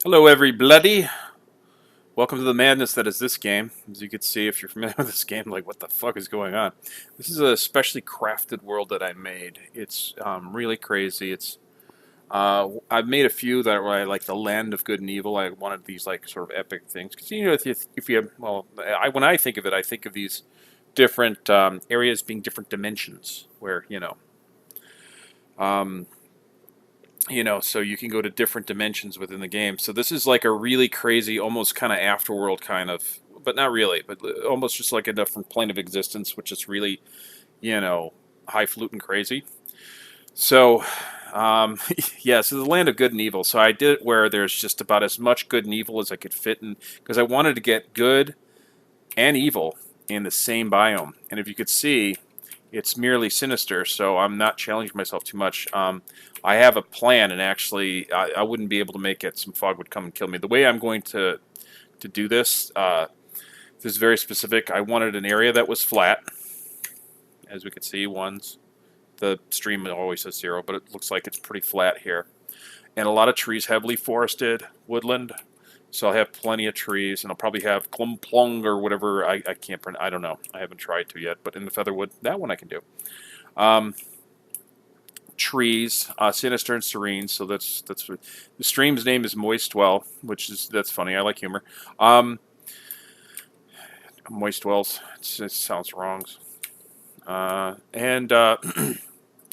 Hello, everybody. Welcome to the madness that is this game. As you can see, if you're familiar with this game, like, what the fuck is going on? This is a specially crafted world that I made. It's really crazy. I've made a few that were like the land of good and evil. I wanted these like sort of epic things because if you well, when I think of it, I think of these different areas being different dimensions where Um, so you can go to different dimensions within the game. So this is like a really crazy, almost kind of afterworld kind of, but not really, but almost just like a different plane of existence, which is really, you know, highfalutin crazy. So, yeah, so the land of good and evil. So I did it where there's just about as much good and evil as I could fit in, because I wanted to get good and evil in the same biome. And if you could see, it's merely sinister, so I'm not challenging myself too much. I have a plan, and actually, I wouldn't be able to make it. Some fog would come and kill me. The way I'm going to do this, this is very specific. I wanted an area that was flat, as we can see. The stream always says 0, but it looks like it's pretty flat here, and a lot of trees, heavily forested woodland. So I'll have plenty of trees, and I'll probably have Klumplung or whatever. I can't pronounce. I don't know. I haven't tried to yet. But in the Featherwood, that one I can do. Trees, sinister and serene. So that's the stream's name is Moistwell, that's funny. I like humor. Moistwells. It sounds wrong. And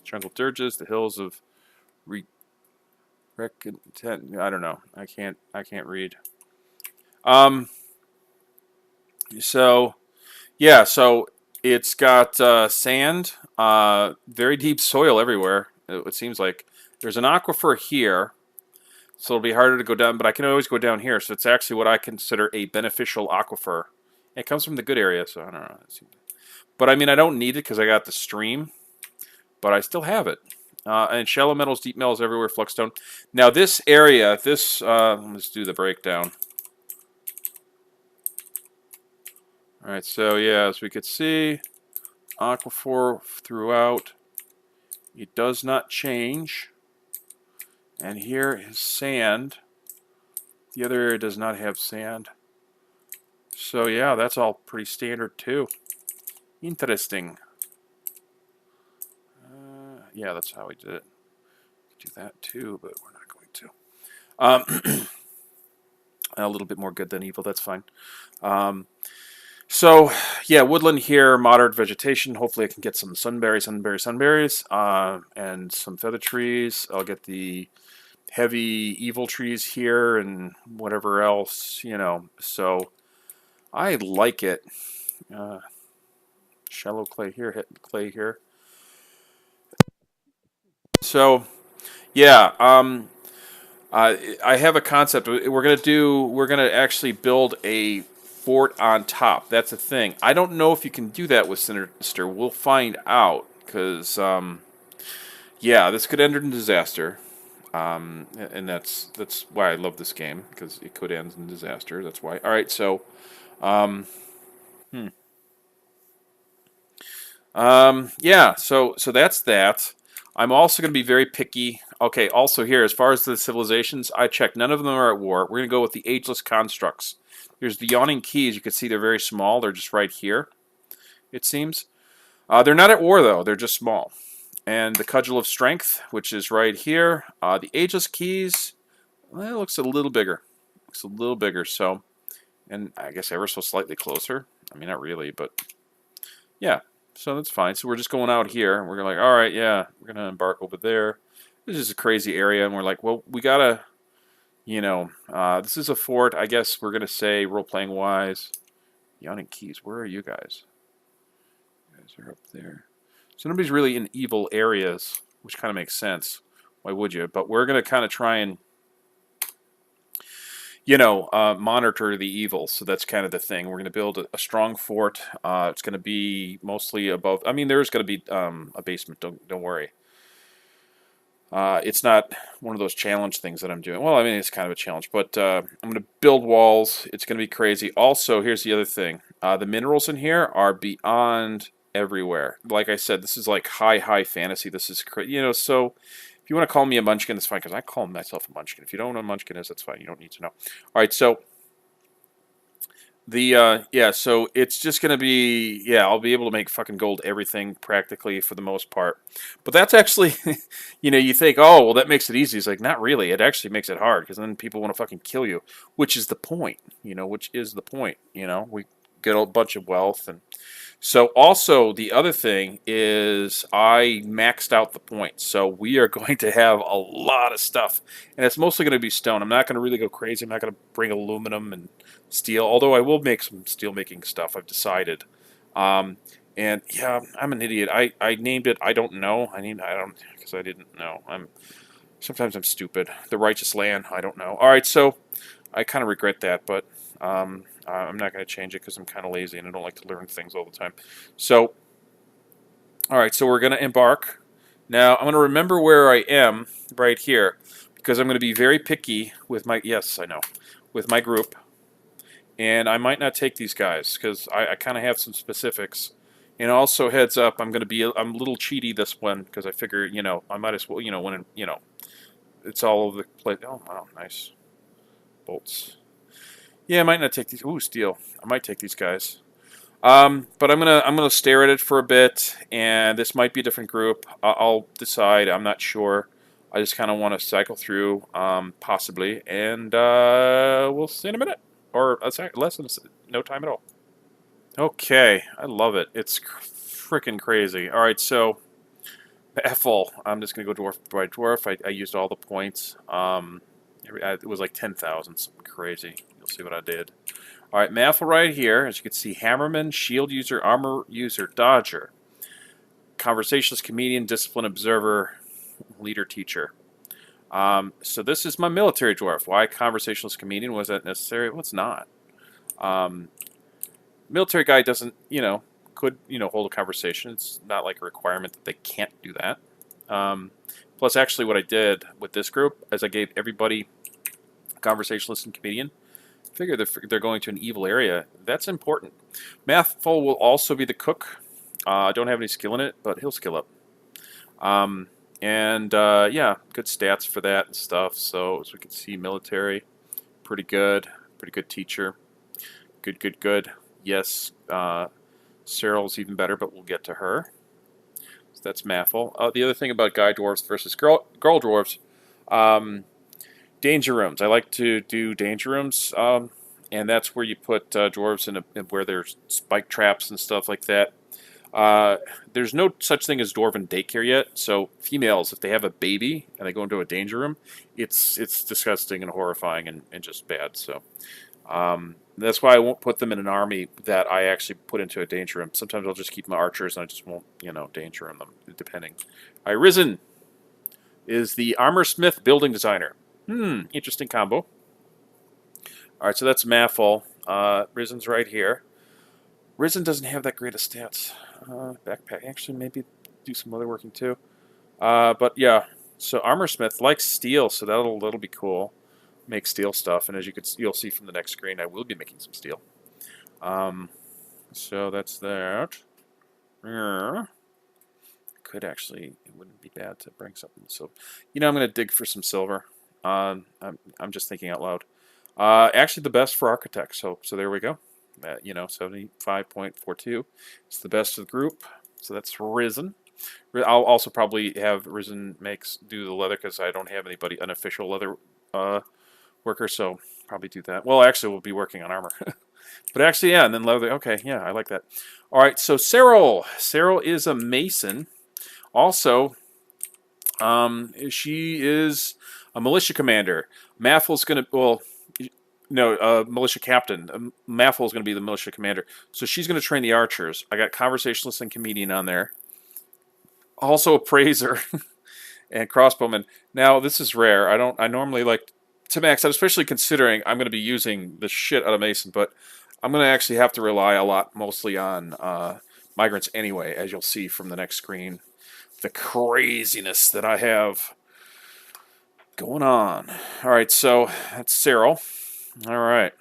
Jungle Dirges, the hills of I don't know. I can't read. So yeah, so it's got sand, very deep soil everywhere. It seems like there's an aquifer here, so it'll be harder to go down. But I can always go down here, so it's actually what I consider a beneficial aquifer. It comes from the good area, so I don't know. But I mean, I don't need it because I got the stream, but I still have it. And shallow metals, deep metals everywhere, fluxstone. Now this area, let's do the breakdown. All right, so yeah, as we could see, aquifer throughout. It does not change. And here is sand. The other area does not have sand. So yeah, that's all pretty standard too. Interesting. Yeah, that's how we did it. Do that too, but we're not going to. A little bit more good than evil, that's fine. So, yeah, woodland here, moderate vegetation. Hopefully I can get some sunberries, and some feather trees. I'll get the heavy evil trees here and whatever else, So, I like it. Shallow clay here, hit clay here. So, yeah, I have a concept. We're gonna actually build a fort on top. That's a thing. I don't know if you can do that with Sinister. We'll find out, because yeah, this could end in disaster. And that's why I love this game, because it could end in disaster. That's why. All right, so um, hmm. Yeah, so that's that. I'm also going to be very picky. Okay, also here, as far as the civilizations, I checked. None of them are at war. We're going to go with the ageless constructs. Here's the Yawning Keys. You can see they're very small. They're just right here, it seems. They're not at war, though. They're just small. And the Cudgel of Strength, which is right here. The Ageless Keys, well, it looks a little bigger. Looks a little bigger, so... And I guess ever so slightly closer. I mean, not really, but... Yeah. So that's fine. So we're just going out here, and we're like, all right, yeah, we're going to embark over there. This is a crazy area, and we're like, well, we got to, this is a fort. I guess we're going to say, role-playing wise, Yawning Keys, where are you guys? You guys are up there. So nobody's really in evil areas, which kind of makes sense. Why would you? But we're going to kind of try and, monitor the evil. So that's kind of the thing. We're going to build a strong fort. It's going to be mostly above. I mean, there's going to be a basement. Don't worry. It's not one of those challenge things that I'm doing. Well, I mean, it's kind of a challenge, but I'm going to build walls. It's going to be crazy. Also, here's the other thing. The minerals in here are beyond everywhere. Like I said, this is like high fantasy. This is, so if you want to call me a munchkin, that's fine, because I call myself a munchkin. If you don't know what a munchkin is, that's fine. You don't need to know. All right, so yeah, so it's just gonna be, yeah, I'll be able to make fucking gold everything practically for the most part. But that's actually, you think, oh, well, that makes it easy. It's like, not really. It actually makes it hard because then people want to fucking kill you, which is the point. Which is the point. We get a bunch of wealth. And so also the other thing is I maxed out the points, so we are going to have a lot of stuff, and it's mostly going to be stone. I'm not going to really go crazy. I'm not going to bring aluminum and steel, although I will make some steel making stuff. I've decided. And yeah, I'm an idiot. I named it. I don't know. I don't because I didn't know. Sometimes I'm stupid. The righteous land. I don't know. All right, so I kind of regret that, but I'm not going to change it because I'm kind of lazy and I don't like to learn things all the time. So, all right, so we're going to embark. Now, I'm going to remember where I am right here because I'm going to be very picky with my, yes, I know, with my group. And I might not take these guys because I kind of have some specifics. And also, heads up, I'm a little cheaty this one because I figure, I might as well, when, it's all over the place. Oh, wow, nice. Bolts. Yeah, I might not take these. Ooh, steel. I might take these guys. But I'm gonna stare at it for a bit, and this might be a different group. I'll decide. I'm not sure. I just kind of want to cycle through, possibly, and we'll see in a minute, or less than no time at all. Okay, I love it. It's freaking crazy. All right, so Ethel. I'm just gonna go dwarf by dwarf. I used all the points. It was like 10,000, something crazy. You'll see what I did. All right, Maffle right here. As you can see, Hammerman, Shield User, Armor User, Dodger, Conversationalist, Comedian, Discipline Observer, Leader, Teacher. So this is my military dwarf. Why Conversationalist, Comedian? Was that necessary? Well, it's not. Military guy doesn't, could, hold a conversation. It's not like a requirement that they can't do that. Plus, actually, what I did with this group is I gave everybody Conversationalist and Comedian. Figure they're going to an evil area. That's important. Mathful will also be the cook. I don't have any skill in it, but he'll skill up. Yeah, good stats for that and stuff. So as we can see, military, pretty good teacher. Good. Yes, Cyril's even better, but we'll get to her. So that's Mathful. The other thing about guy dwarves versus girl dwarves, danger rooms. I like to do danger rooms, and that's where you put dwarves in where there's spike traps and stuff like that. There's no such thing as dwarven daycare yet, so females, if they have a baby and they go into a danger room, it's disgusting and horrifying and just bad. So that's why I won't put them in an army that I actually put into a danger room. Sometimes I'll just keep my archers and I just won't, danger room them, depending. All right, Risen is the armor smith building designer. Interesting combo. All right, so that's Maffle. Risen's right here. Risen doesn't have that great of stats. Backpack, actually, maybe do some other working too. But yeah, so Armorsmith likes steel, so that'll be cool. Make steel stuff, and as you'll see from the next screen, I will be making some steel. So that's that. Could actually, it wouldn't be bad to bring something. So, I'm going to dig for some silver. I'm just thinking out loud. Actually, the best for architects. So there we go. 75.42. It's the best of the group. So that's Risen. I'll also probably have Risen do the leather because I don't have anybody unofficial leather worker. So probably do that. Well, actually, we'll be working on armor. But actually, yeah, and then leather. Okay, yeah, I like that. All right, so Cyril. Cyril is a mason. Also, she is a militia commander. Maffle's going to, militia captain. Maffle's going to be the militia commander. So she's going to train the archers. I got conversationalist and comedian on there. Also a praiser and crossbowman. Now, this is rare. I normally like to max out, especially considering I'm going to be using the shit out of mason, but I'm going to actually have to rely a lot mostly on migrants anyway, as you'll see from the next screen. The craziness that I have going on. All right, so that's Cyril. All right.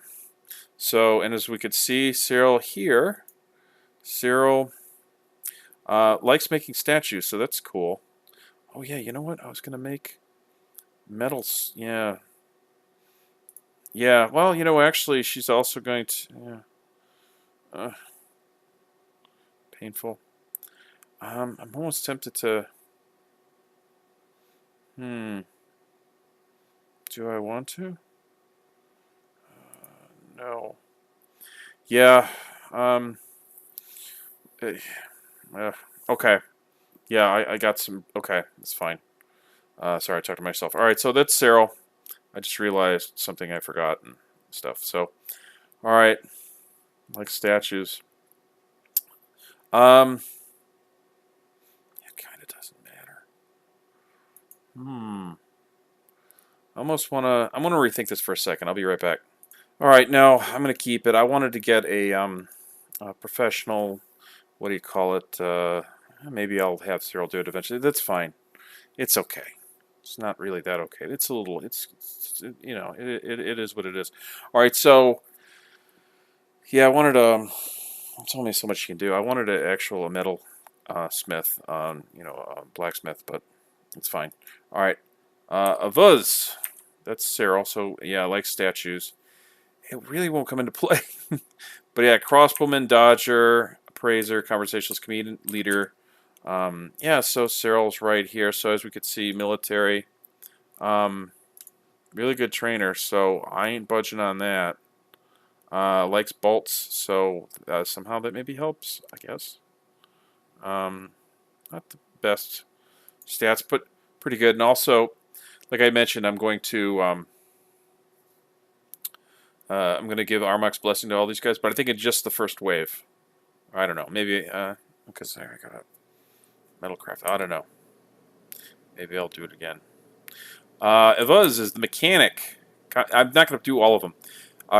So, and as we could see, Cyril here, Cyril likes making statues, so that's cool. Oh yeah, you know what? I was gonna make metals. Yeah, yeah. Well, you know, actually, she's also going to. Yeah. Painful. I'm almost tempted to. Hmm. Do I want to? No. Yeah. Um. eh, okay. Yeah, I got some. Okay, that's fine. Sorry, I talked to myself. All right, so that's Cyril. I just realized something I forgot and stuff. So, all right, like statues. Um, it kind of doesn't matter. Hmm. I'm gonna rethink this for a second. I'll be right back. All right, now I'm gonna keep it. I wanted to get a professional. What do you call it? Maybe I'll have Cyril do it eventually. That's fine. It's okay. It's not really that okay. It's a little. It's you know, it is what it is. All right, so yeah, I wanted It's only so much you can do. I wanted an actual metal smith, blacksmith, but it's fine. All right, a Vuz. That's Cyril. So yeah, I like statues. It really won't come into play. But yeah, crossbowman, dodger, appraiser, conversationalist, comedian, leader. Yeah, so Cyril's right here. So as we could see, military. Um, really good trainer. So I ain't budging on that. Likes bolts, so somehow that maybe helps, I guess. Not the best stats, but pretty good. And also, like I mentioned, I'm going to give Armok's blessing to all these guys, but I think it's just the first wave. I don't know. Maybe because I got a metalcraft. I don't know. Maybe I'll do it again. Evuz is the mechanic. I'm not going to do all of them.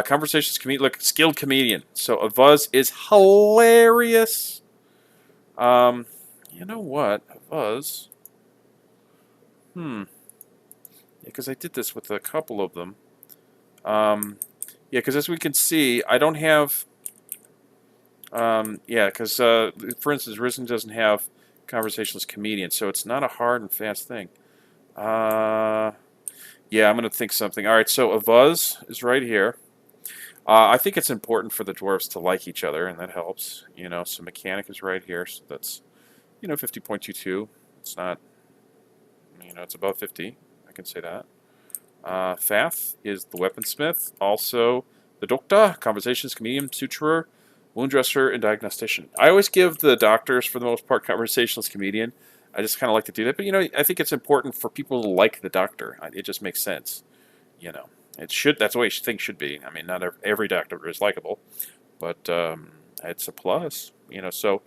Conversations comedian, look, skilled comedian. So Evuz is hilarious. You know what? Evuz. Yeah, because I did this with a couple of them. Yeah, because as we can see, I don't have. Yeah, because for instance, Risen doesn't have conversationalist comedian, so it's not a hard and fast thing. Yeah, I'm going to think something. All right, so Avuz is right here. I think it's important for the dwarves to like each other, and that helps. You know, so mechanic is right here, so that's 50.22. It's not, it's above 50. I can say that. Fath is the weaponsmith, also the doctor, conversations, comedian, suturer, wound dresser, and diagnostician. I always give the doctors, for the most part, conversationalist comedian. I just kind of like to do that, but I think it's important for people to like the doctor. It just makes sense, you know. It should. That's the way things should be. I mean, not every doctor is likable, but it's a plus, So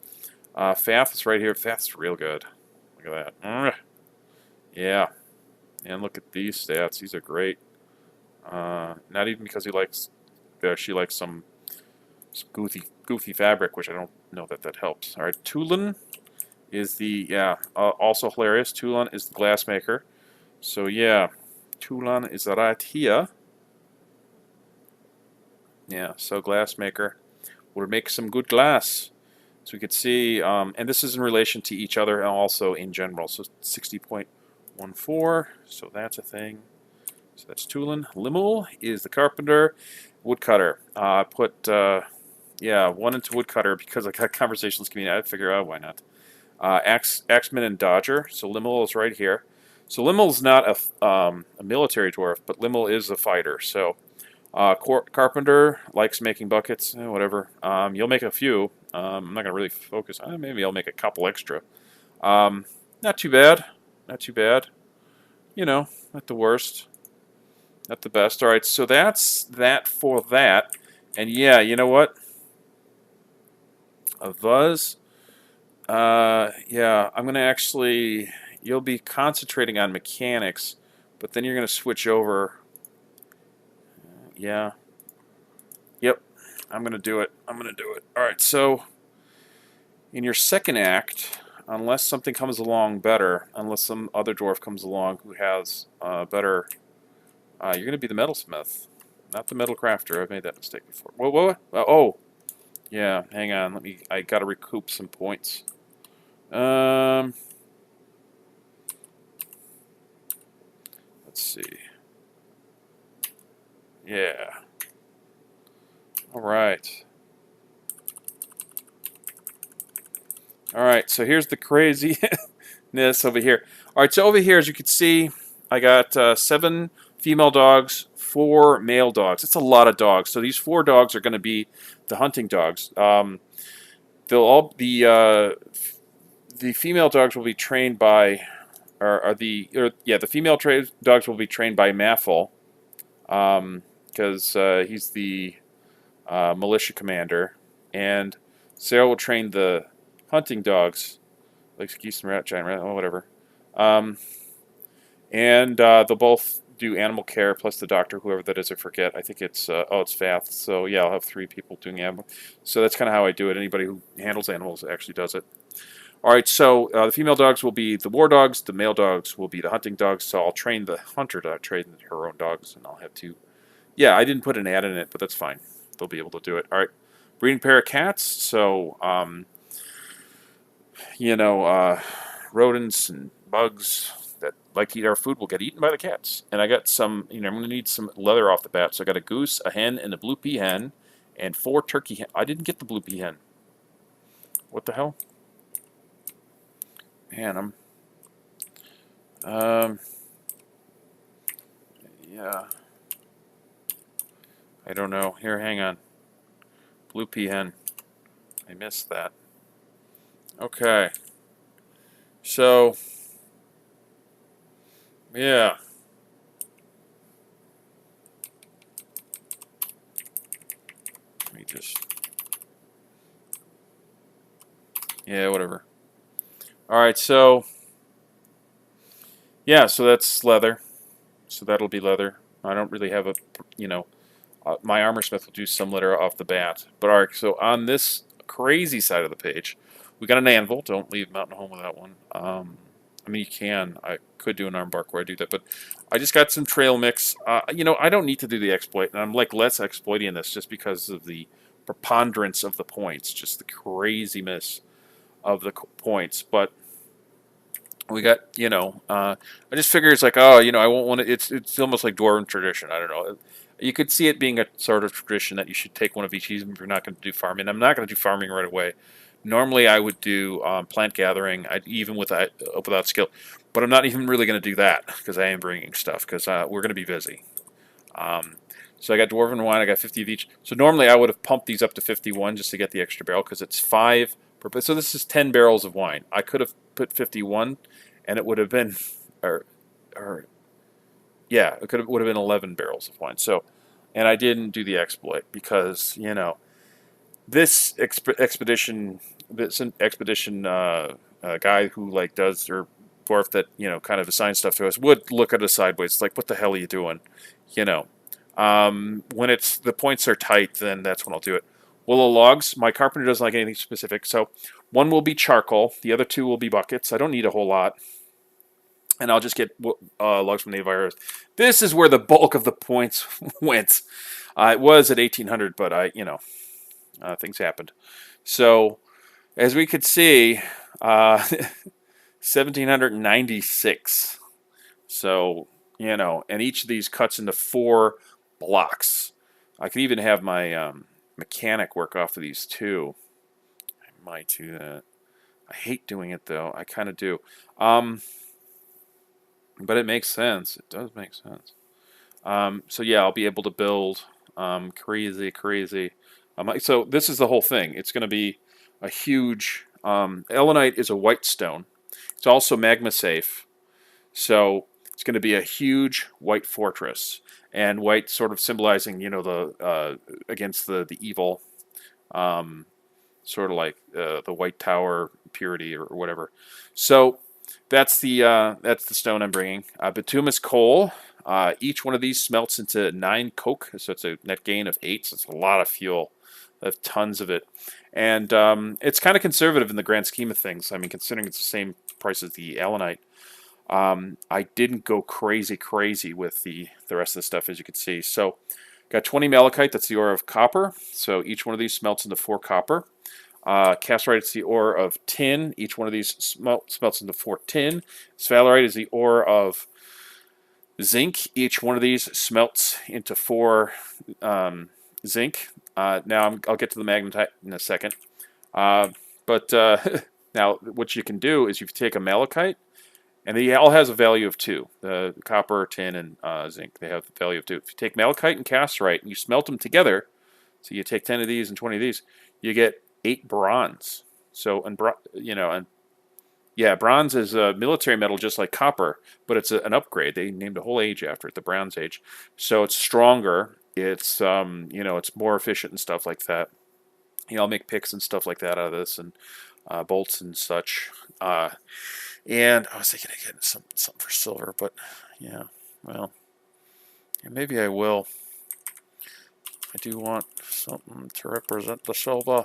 Fath is right here. Fath's real good. Look at that. Yeah, and look at these stats. These are great. Not even because she likes some goofy fabric, which I don't know that helps. All right, Tulin is also hilarious. Tulin is the glassmaker. So yeah, Tulin is right here. Yeah, so glassmaker would make some good glass. So we could see, and this is in relation to each other and also in general. So 60.14. So that's a thing. So that's Tulin. Limul is the carpenter. Woodcutter. I put, one into woodcutter because I got conversations community. I figure out why not. Axeman and Dodger. So Limul is right here. So Limul's not a military dwarf, but Limul is a fighter. So carpenter likes making buckets, whatever. You'll make a few. I'm not going to really focus on it. Maybe I'll make a couple extra. Not too bad. Not too bad. Not the worst. Not the best. All right, so that's that for that. And yeah, you know what? A Vuz. Yeah, I'm going to actually... You'll be concentrating on mechanics, but then you're going to switch over. Yeah. Yep. I'm going to do it. I'm going to do it. All right, so in your second act, unless something comes along better, unless some other dwarf comes along who has better... you're going to be the metalsmith, not the metal crafter. I've made that mistake before. Whoa. Oh, yeah. Hang on. I got to recoup some points. Let's see. Yeah. All right. All right, so here's the craziness over here. All right, so over here, as you can see, I got 7 female dogs, 4 male dogs. That's a lot of dogs. So these 4 dogs are going to be the hunting dogs. They'll all the female dogs will be trained by, the female dogs will be trained by Maffel, because he's the militia commander, and Sarah will train the hunting dogs, like geese and giant rat, oh, whatever. Um, and they'll both do animal care plus the doctor, whoever that is, I forget. I think it's it's Fath. So yeah, I'll have 3 people doing animal. So that's kind of how I do it. Anybody who handles animals actually does it. All right, so the female dogs will be the war dogs. The male dogs will be the hunting dogs. So I'll train the hunter to train her own dogs, and I'll have 2. Yeah, I didn't put an ad in it, but that's fine. They'll be able to do it. All right, breeding pair of cats. So rodents and bugs that like to eat our food will get eaten by the cats. And I got some, I'm going to need some leather off the bat. So I got a goose, a hen, and a blue peahen, and 4 turkey hen. I didn't get the blue peahen. What the hell? Man, yeah. I don't know. Here, hang on. Blue peahen. I missed that. Okay. So, yeah. Let me just... Yeah, whatever. Alright, so... Yeah, so that's leather. So that'll be leather. I don't really have a, my armor smith will do some leather off the bat. But alright, so on this crazy side of the page, we got an anvil. Don't leave Mountain Home without one. I mean, you can. I could do an armbark where I do that, but I just got some trail mix. I don't need to do the exploit, and I'm like less exploiting this just because of the preponderance of the points, just the craziness of the points. But we got, I just figure it's like, oh, I won't want to. It's almost like Dwarven tradition. I don't know. You could see it being a sort of tradition that you should take one of each, even if you're not going to do farming. I'm not going to do farming right away. Normally, I would do plant gathering, even without skill, but I'm not even really going to do that because I am bringing stuff because we're going to be busy. So I got Dwarven wine. I got 50 of each. So normally I would have pumped these up to 51 just to get the extra barrel because it's 5 per. So this is 10 barrels of wine. I could have put 51, and it would have been, yeah, would have been 11 barrels of wine. So, and I didn't do the exploit because this expedition guy who like does or dwarf that kind of assigns stuff to us would look at us sideways like, what the hell are you doing? When it's the points are tight, then that's when I'll do it. Willow logs. My carpenter doesn't like anything specific, so 1 will be charcoal. The other 2 will be buckets. I don't need a whole lot. And I'll just get logs from native iron. This is where the bulk of the points went. It was at 1800, but things happened. So, as we could see, 1796. So, and each of these cuts into 4 blocks. I could even have my mechanic work off of these too. I might do that. I hate doing it though. I kind of do. But it makes sense. It does make sense. So yeah, I'll be able to build crazy. So this is the whole thing. It's going to be a huge... Ellenite is a white stone. It's also magma safe. So it's going to be a huge white fortress. And white sort of symbolizing, the against the evil, sort of like the White Tower purity or whatever. So that's the stone I'm bringing. Bituminous coal. Each one of these smelts into 9 coke, so it's a net gain of 8. So it's a lot of fuel. I have tons of it, and it's kind of conservative in the grand scheme of things. I mean, considering it's the same price as the Allanite. I didn't go crazy with the rest of the stuff, as you can see. So, got 20 malachite, that's the ore of copper. So each one of these smelts into 4 copper. Cassiterite is the ore of tin. Each one of these smelts into 4 tin. Sphalerite is the ore of zinc. Each one of these smelts into 4 zinc. Now I'll get to the magnetite in a second. But now what you can do is you take a malachite, and they all has a value of 2. The copper, tin, and zinc, they have the value of 2. If you take malachite and cassiterite and you smelt them together, so you take 10 of these and 20 of these, you get 8 bronze. So, and yeah, bronze is a military metal just like copper, but it's an upgrade. They named a whole age after it, the Bronze Age. So it's stronger. It's it's more efficient and stuff like that. I'll make picks and stuff like that out of this, and bolts and such. And I was thinking of getting something for silver, but yeah, well, yeah, maybe I will. I do want something to represent the silver.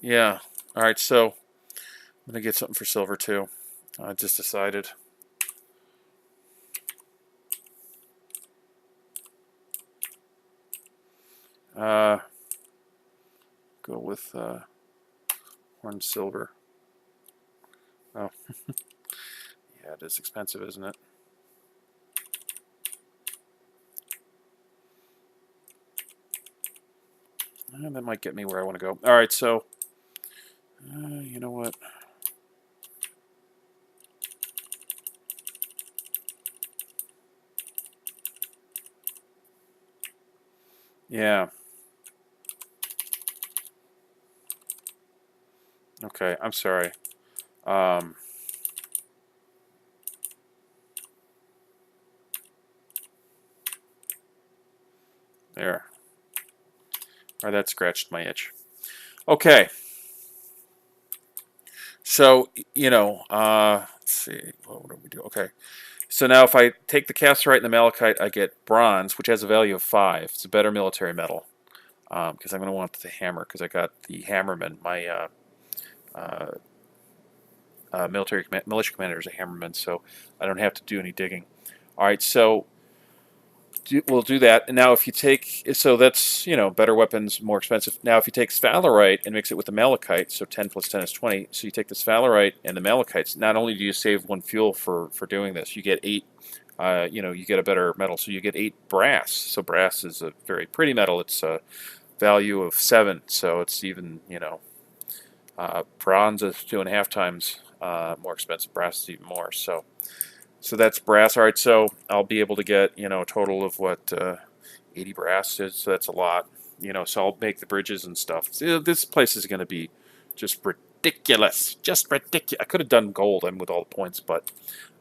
Yeah. All right, so I'm gonna get something for silver too. I just decided. Go with horn silver. Oh, yeah, it is expensive, isn't it? That might get me where I want to go. All right, so you know what? Yeah. Okay, I'm sorry. There. Or that scratched my itch. Okay. So, let's see. What do we do? Okay. So now if I take the cassiterite and the malachite, I get bronze, which has a value of 5. It's a better military metal. Because I'm going to want the hammer, because I got the hammerman. My militia commander is a hammerman, so I don't have to do any digging. All right, so we'll do that. And now if you take, so that's, better weapons, more expensive. Now if you take sphalerite and mix it with the malachite, so 10 plus 10 is 20. So you take the sphalerite and the malachites, not only do you save 1 fuel for doing this, you get 8, you get a better metal. So you get 8 brass. So brass is a very pretty metal. It's a value of 7. So it's even, bronze is 2.5 times more expensive. Brass is even more. So that's brass. All right, so I'll be able to get, a total of what, 80 brass is. So that's a lot. So I'll make the bridges and stuff. So this place is going to be just ridiculous. Just ridiculous. I could have done gold with all the points, but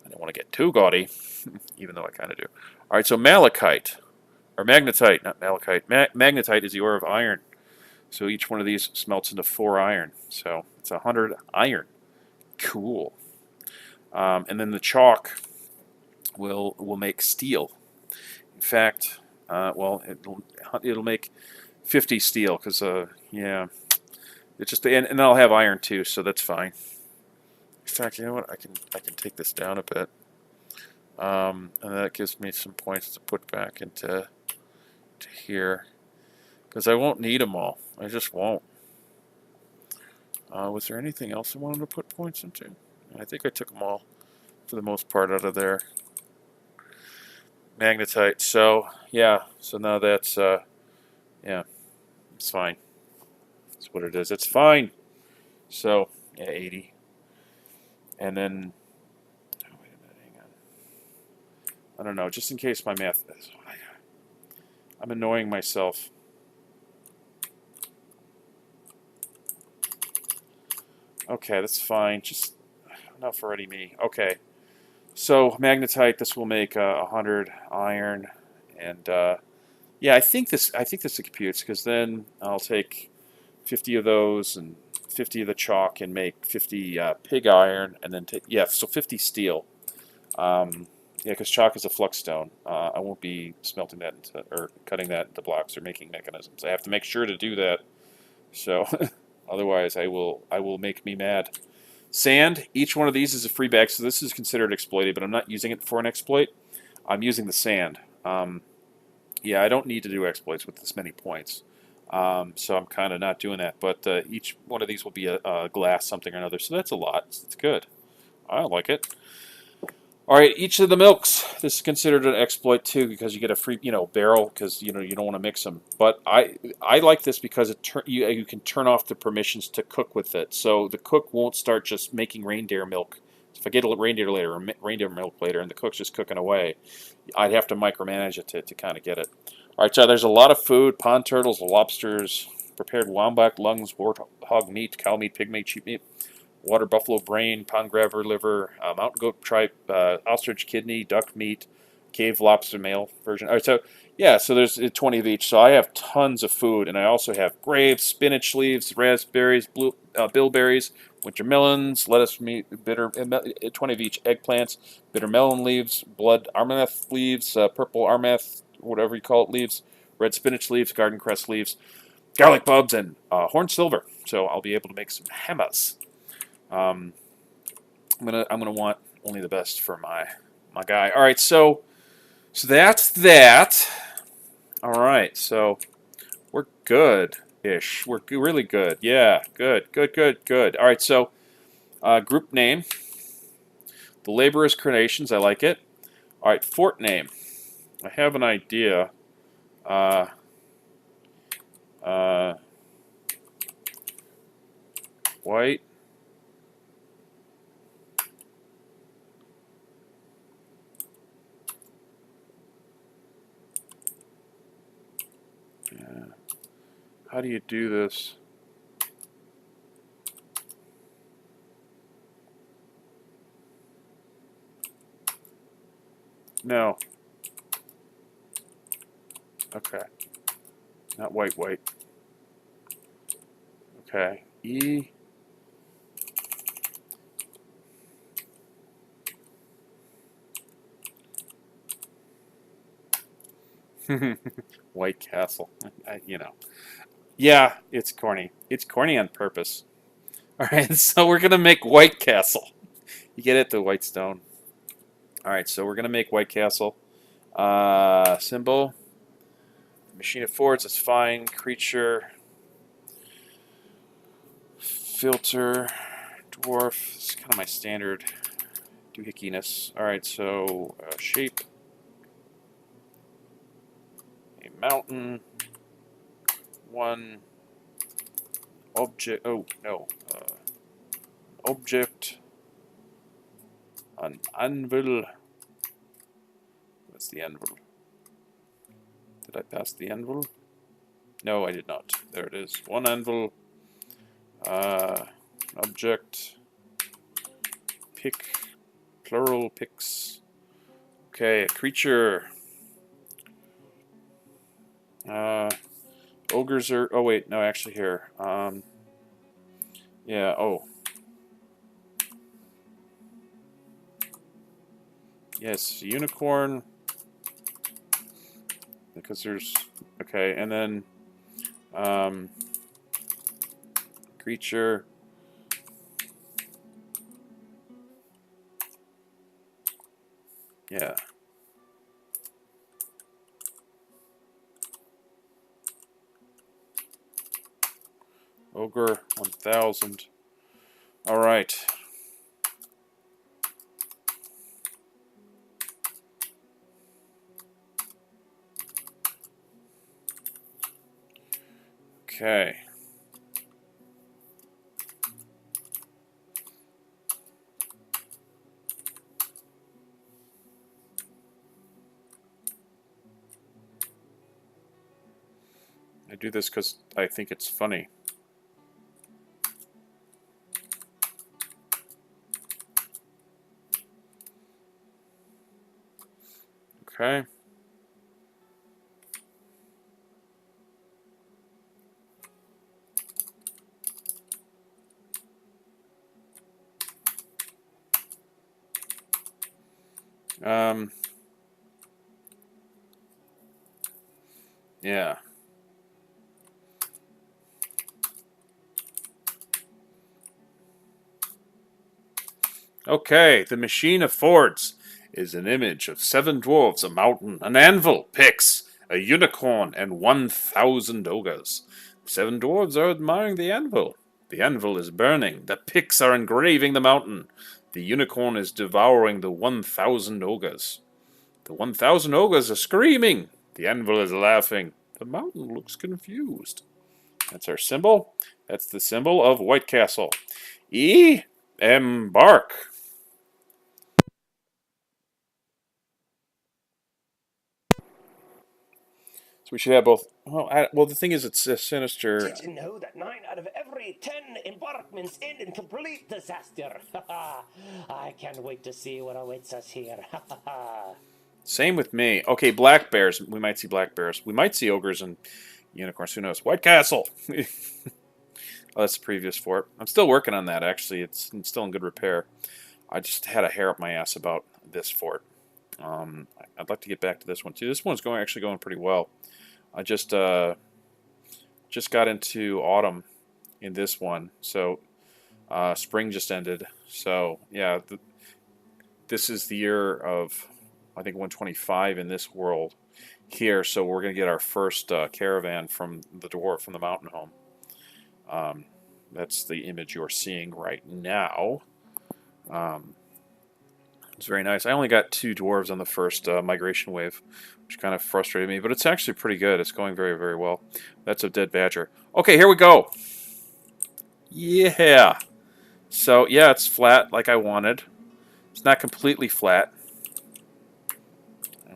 I didn't want to get too gaudy, even though I kind of do. All right, so malachite, or magnetite, not malachite. Magnetite is the ore of iron. So each one of these smelts into 4 iron. So it's 100 iron. Cool. And then the chalk will make steel. In fact, it'll make 50 steel because yeah, it's just and I'll have iron too, so that's fine. In fact, you know what? I can take this down a bit, and that gives me some points to put back into here because I won't need them all. I just won't. Was there anything else I wanted to put points into? I think I took them all for the most part out of there. Magnetite. So yeah. So now that's yeah, it's fine. That's what it is. It's fine. So yeah, 80. And then oh, wait a minute, hang on. I don't know. Just in case my math. I'm annoying myself. Okay, that's fine. Just enough already me. Okay. So magnetite. This will make 100 iron, and yeah, I think this computes because then I'll take 50 of those and 50 of the chalk and make 50 pig iron, and then take so 50 steel. Yeah, because chalk is a flux stone. I won't be smelting that into or cutting that into blocks or making mechanisms. I have to make sure to do that. So otherwise, I will make me mad. Sand. Each one of these is a free bag, so this is considered exploited, but I'm not using it for an exploit. I'm using the sand. Yeah, I don't need to do exploits with this many points. So I'm kind of not doing that. But each one of these will be a glass something or another. So that's a lot. It's good. I like it. All right, each of the milks. This is considered an exploit too because you get a free, barrel because you don't want to mix them. But I like this because you can turn off the permissions to cook with it, so the cook won't start just making reindeer milk. If I get a reindeer milk later, and the cook's just cooking away, I'd have to micromanage it to kind of get it. All right, so there's a lot of food: pond turtles, lobsters, prepared wombat lungs, warthog meat, cow meat, pig meat, sheep meat, water buffalo brain, pond grabber liver, mountain goat tripe, ostrich kidney, duck meat, cave lobster male version. All right, so yeah, so there's 20 of each. So I have tons of food, and I also have grapes, spinach leaves, raspberries, bilberries, winter melons, lettuce meat, 20 of each, eggplants, bitter melon leaves, blood armanath leaves, purple armanath, whatever you call it, leaves, red spinach leaves, garden cress leaves, garlic bulbs, and horn silver. So I'll be able to make some hammers. I'm gonna want only the best for my guy. All right, so that's that. All right, so we're good-ish. We're really good. Yeah, good. All right, so group name, the Laborers' Creations. I like it. All right, fort name. I have an idea. Uh, White. Yeah. How do you do this? No. Okay. Not white. Okay. E. Whitecastle. Yeah, it's corny. It's corny on purpose. All right, so we're gonna make Whitecastle. You get it, the white stone. All right, so we're gonna make Whitecastle. Symbol. Machine of forts. That's fine. Creature. Filter. Dwarf. It's kind of my standard doohickeyness. All right, so shape. A mountain. One. Object. Oh no. Object. An anvil. What's the anvil? Did I pass the anvil? No, I did not. There it is. One anvil. Object. Pick. Plural picks. Okay, a creature. Ogres are. Oh wait, no, actually here. Yeah. Oh. Yes, unicorn. Because there's. Okay, and then. Creature. Yeah. Ogre 1000. All right. Okay. I do this because I think it's funny. Okay. Yeah. Okay, the machine of Fords is an image of 7 dwarves, a mountain, an anvil, picks, a unicorn, and 1,000 ogres. 7 dwarves are admiring the anvil. The anvil is burning. The picks are engraving the mountain. The unicorn is devouring the 1,000 ogres. The 1,000 ogres are screaming. The anvil is laughing. The mountain looks confused. That's our symbol. That's the symbol of Whitecastle. Embark. So we should have both. Well, the thing is, it's a sinister. Did you know that 9 out of every 10 embarkments end in complete disaster? I can't wait to see what awaits us here. Same with me. Okay, black bears. We might see black bears. We might see ogres and unicorns. Who knows? Whitecastle. Oh, that's the previous fort. I'm still working on that, actually. It's still in good repair. I just had a hair up my ass about this fort. I'd like to get back to this one, too. This one's actually going pretty well. I just got into autumn in this one, so spring just ended. So, yeah, this is the year of, I think, 125 in this world here. So we're going to get our first caravan from the Dwarf, from the mountain home. That's the image you're seeing right now. It's very nice. I only got 2 dwarves on the first migration wave, which kind of frustrated me, but it's actually pretty good. It's going very, very well. That's a dead badger. Okay, here we go. Yeah. So, yeah, it's flat like I wanted. It's not completely flat.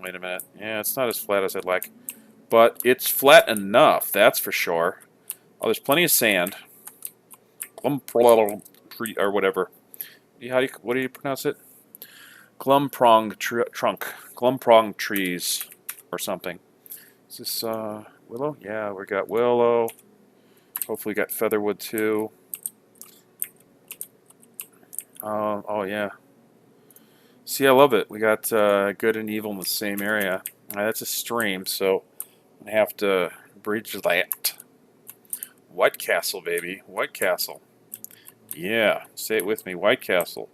Wait a minute. Yeah, it's not as flat as I'd like. But it's flat enough, that's for sure. Oh, there's plenty of sand. Or whatever. What do you pronounce it? Glumprong trunk. Glumprong trees or something. Is this willow? Yeah, we got willow. Hopefully we got featherwood too. Oh yeah. See, I love it. We got good and evil in the same area. That's a stream, so I have to bridge that. Whitecastle, baby. Whitecastle. Yeah, say it with me. Whitecastle.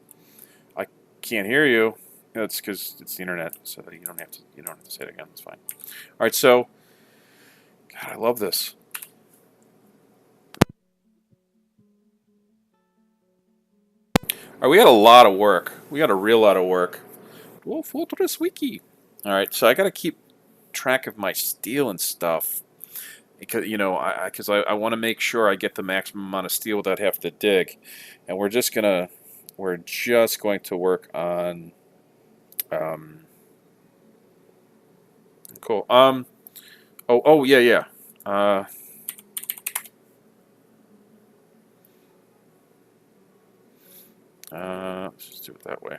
I can't hear you. That's because it's the internet, so you don't have to say it again. It's fine. All right, so God, I love this. All right, we got a lot of work. We got a real lot of work. Whoa, Fortress Wiki. All right, so I got to keep track of my steel and stuff. Because I want to make sure I get the maximum amount of steel without having to dig, and we're just going to work on. Cool. Yeah. Let's just do it that way.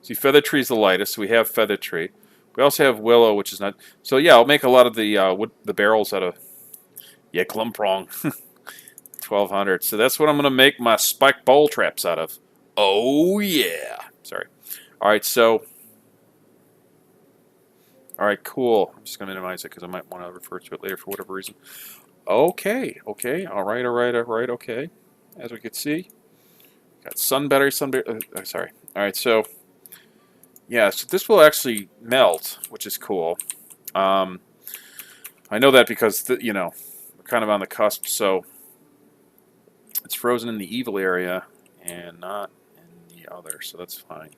See, feather tree is the lightest, so we have feather tree. We also have willow, which is not. So yeah, I'll make a lot of the barrels out of. Yeah, Glumprong. 1,200. So that's what I'm going to make my spike bowl traps out of. Oh, yeah. Sorry. All right, so. All right, cool. I'm just going to minimize it because I might want to refer to it later for whatever reason. Okay. All right. Okay. As we can see, got sunberry. Sorry. All right, so. Yeah, so this will actually melt, which is cool. I know that because, we're kind of on the cusp, so it's frozen in the evil area and not in the other, so that's fine.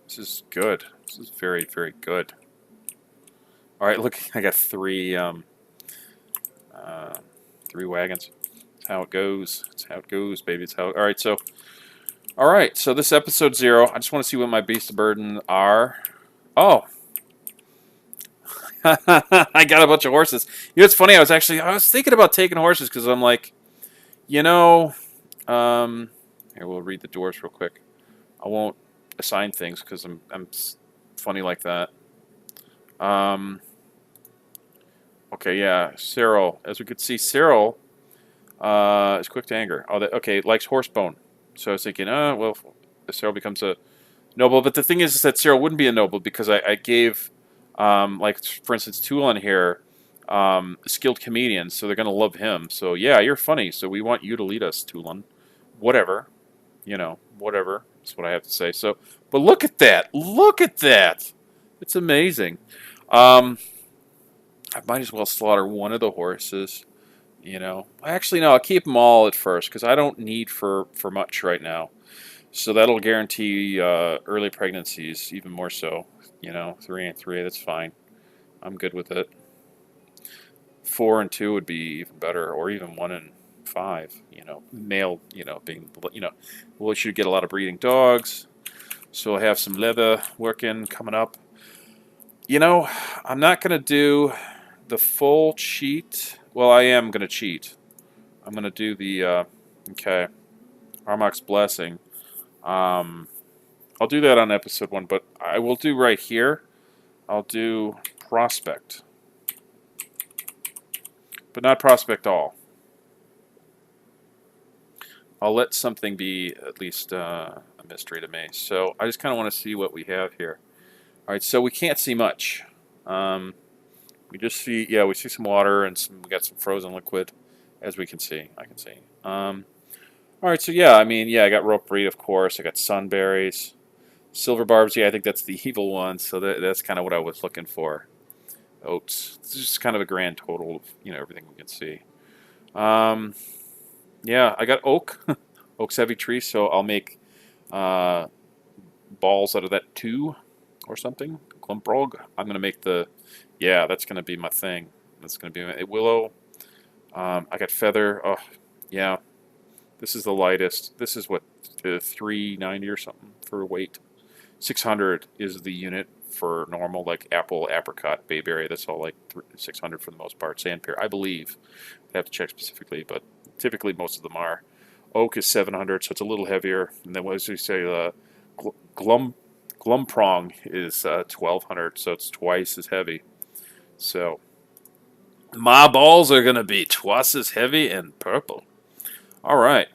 This is good. This is very, very good. All right, look, I got three wagons. That's how it goes. That's how it goes, baby. It's how. All right, so this episode 0. I just want to see what my beasts of burden are. Oh. I got a bunch of horses. It's funny. I was thinking about taking horses because I'm like, here, we'll read the dwarves real quick. I won't assign things because I'm funny like that. Okay, yeah, Cyril. As we could see, Cyril is quick to anger. Oh, okay, likes horse bone. So I was thinking, well, Cyril becomes a noble. But the thing is that Cyril wouldn't be a noble because I gave, like, for instance, Toulon here, skilled comedian, so they're going to love him. So, yeah, you're funny, so we want you to lead us, Toulon. Whatever. Whatever. That's what I have to say. So, but look at that. Look at that. It's amazing. I might as well slaughter one of the horses. Actually, no, I'll keep them all at first because I don't need for much right now. So that'll guarantee early pregnancies even more so. 3 and 3, that's fine. I'm good with it. 4 and 2 would be even better, or even 1 and 5. Male. Being we should get a lot of breeding dogs. So we'll have some leather working coming up. I'm not gonna do the full cheat. Well, I am gonna cheat. I'm gonna do the okay, Armok's Blessing. Um, I'll do that on episode 1, but I will do right here. I'll do Prospect, but not Prospect all. I'll let something be at least a mystery to me. So I just kind of want to see what we have here. All right, so we can't see much. We just see, yeah, we see some water and we got some frozen liquid, as we can see. I can see. All right, so yeah, I mean, yeah, I got rope breed, of course. I got sunberries, silver barbs. Yeah, I think that's the evil one. So that's kind of what I was looking for. Oats. This is just kind of a grand total of everything we can see. Um, yeah, I got oak. Oak's heavy tree, so I'll make uh, balls out of that too, or something. Glumprog. I'm gonna make the. Yeah, that's gonna be my thing. That's gonna be my willow. I got feather. Oh, yeah. This is the lightest. This is what 390 or something for weight. 600 is the unit for normal, like apple, apricot, bayberry. That's all like 600 for the most part. Sandpear, I believe. I have to check specifically, but typically most of them are. Oak is 700, so it's a little heavier. And then, as we say, glumprong is 1200, so it's twice as heavy. So my balls are gonna be twice as heavy and purple. All right.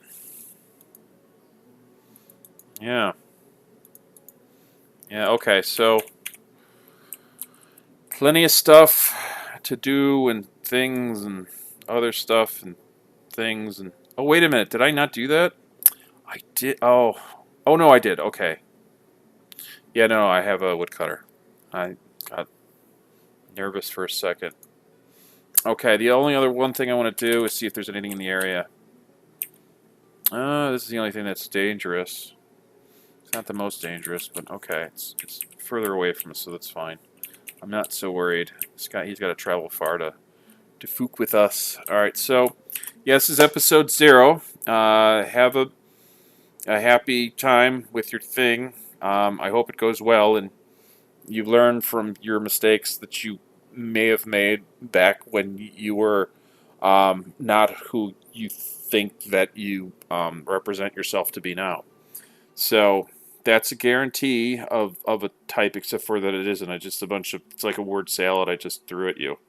Yeah. Yeah. Okay. So plenty of stuff to do and things and other stuff and things and. Oh, wait a minute. Did I not do that? I did. Oh. Oh no, I did. Okay. Yeah. No, I have a woodcutter. I got nervous for a second. Okay. The only other one thing I want to do is see if there's anything in the area. This is the only thing that's dangerous. It's not the most dangerous, but okay. It's further away from us, so that's fine. I'm not so worried. He's got to travel far to fook with us. All right, so yeah, this is episode 0. Have a happy time with your thing. I hope it goes well, and you learn from your mistakes that you may have made back when you were not who you think that you represent yourself to be now. So that's a guarantee of a type, except for that it isn't. It's just a bunch of, it's like a word salad I just threw at you.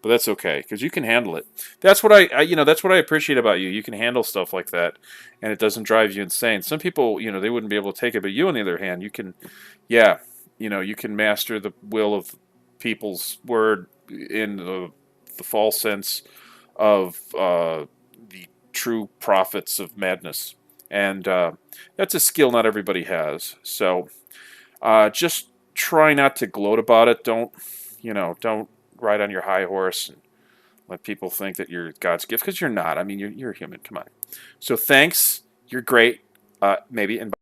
But that's okay, because you can handle it. That's what that's what I appreciate about you. You can handle stuff like that, and it doesn't drive you insane. Some people, they wouldn't be able to take it, but you, on the other hand, you can, yeah, you can master the will of people's word in the false sense of the true prophets of madness. And that's a skill not everybody has. So just try not to gloat about it. Don't ride on your high horse and let people think that you're God's gift, because you're not. I mean, you're human. Come on. So thanks. You're great. Maybe. And